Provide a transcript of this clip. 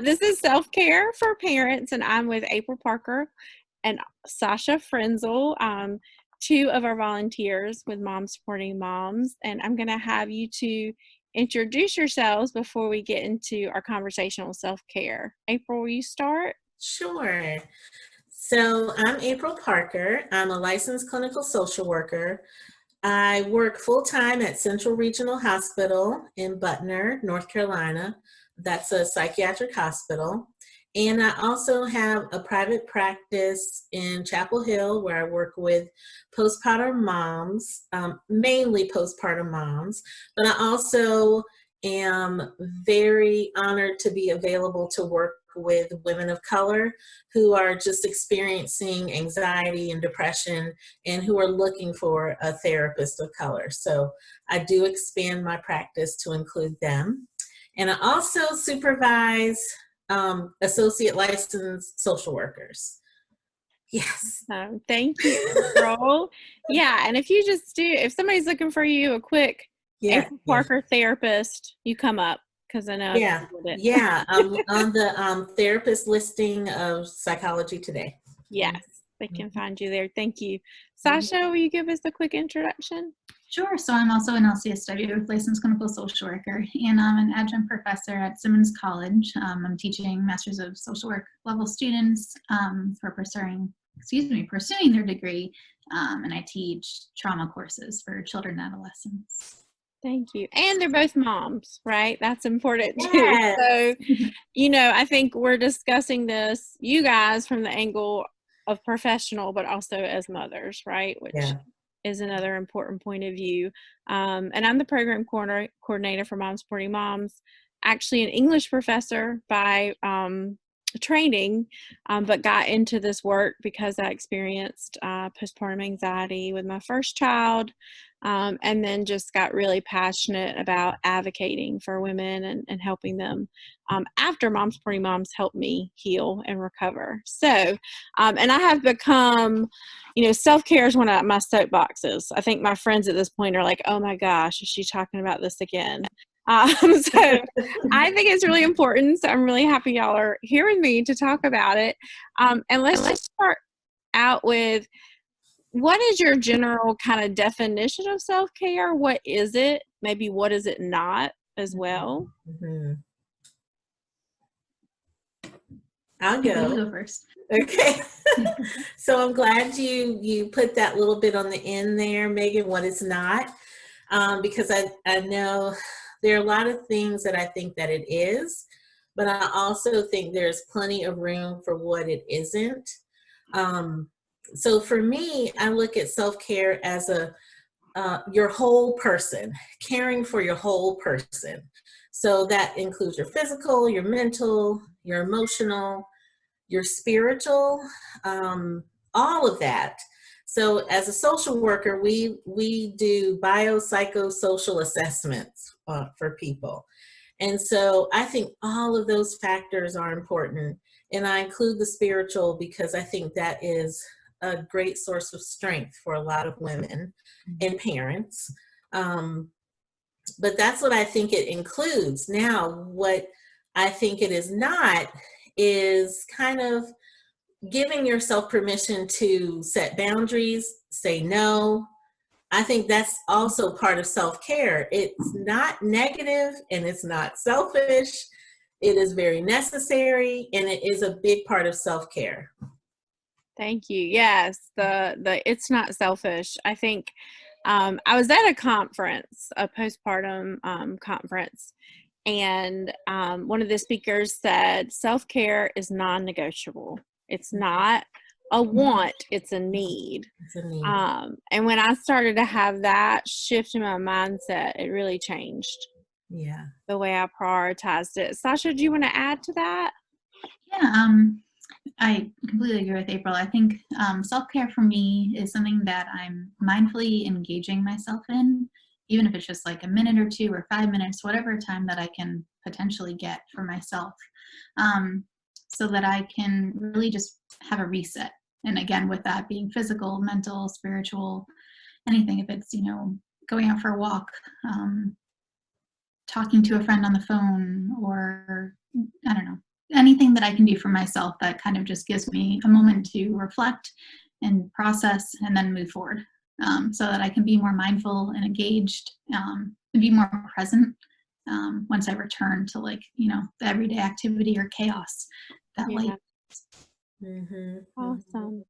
This is Self-Care for Parents, and I'm with April Parker and Sasha Frinzl, two of our volunteers with Moms Supporting Moms. And I'm going to have you two introduce yourselves before we get into our conversation on self-care. April, will you start? Sure. So I'm April Parker. I'm a licensed clinical social worker. I work full-time at Central Regional Hospital in Butner, North Carolina. That's a psychiatric hospital. And I also have a private practice in Chapel Hill where I work with postpartum moms, mainly postpartum moms, but I also am very honored to be available to work with women of color who are just experiencing anxiety and depression and who are looking for a therapist of color. So I do expand my practice to include them. And I also supervise associate licensed social workers. Yes. Thank you, April. Yeah, and if somebody's looking for you, a quick April Parker therapist, you come up because I know. I'm on the therapist listing of Psychology Today. Yes, they can find you there. Thank you. Sasha, will you give us a quick introduction? Sure. So I'm also an LCSW, licensed clinical social worker, and I'm an adjunct professor at Simmons College. I'm teaching Masters of Social Work level students who are pursuing their degree, and I teach trauma courses for children and adolescents. Thank you. And they're both moms, right? That's important too. Yes. So, I think we're discussing this, you guys, from the angle of professional, but also as mothers, right? Which is another important point of view. And I'm the program coordinator for Moms Supporting Moms, actually an English professor by training, but got into this work because I experienced postpartum anxiety with my first child, and then just got really passionate about advocating for women and helping them after Moms Supporting Moms helped me heal and recover. So, and I have become, self-care is one of my soapboxes. I think my friends at this point are like, oh my gosh, is she talking about this again? So I think it's really important. So I'm really happy y'all are here with me to talk about it. And let's just start out with, what is your general kind of definition of self-care? What is it? Maybe what is it not as well? Mm-hmm. I'll go. You go first. Okay. So I'm glad you put that little bit on the end there, Megan, what it's not, because I know there are a lot of things that I think that it is, but I also think there's plenty of room for what it isn't. So for me, I look at self-care as your whole person, caring for your whole person. So that includes your physical, your mental, your emotional, your spiritual, all of that. So as a social worker, we do biopsychosocial assessments for people. And so I think all of those factors are important. And I include the spiritual because I think that is a great source of strength for a lot of women and parents. But that's what I think it includes. Now, what I think it is not is kind of giving yourself permission to set boundaries, say no. I think that's also part of self-care. It's not negative and it's not selfish. It is very necessary and it is a big part of self-care. Thank you. Yes, the it's not selfish. I think I was at a conference, a postpartum conference, and one of the speakers said self-care is non-negotiable. It's not a want, it's a need. It's a need. And when I started to have that shift in my mindset, it really changed the way I prioritized it. Sasha, do you want to add to that? Yeah, I completely agree with April. I think self-care for me is something that I'm mindfully engaging myself in, even if it's just like a minute or 2 or 5 minutes, whatever time that I can potentially get for myself, so that I can really just have a reset. And again, with that being physical, mental, spiritual, anything, if it's, going out for a walk, talking to a friend on the phone, or I don't know, anything that I can do for myself that kind of just gives me a moment to reflect and process and then move forward, so that I can be more mindful and engaged, and be more present once I return to, like, you know, the everyday activity or chaos that light. Awesome.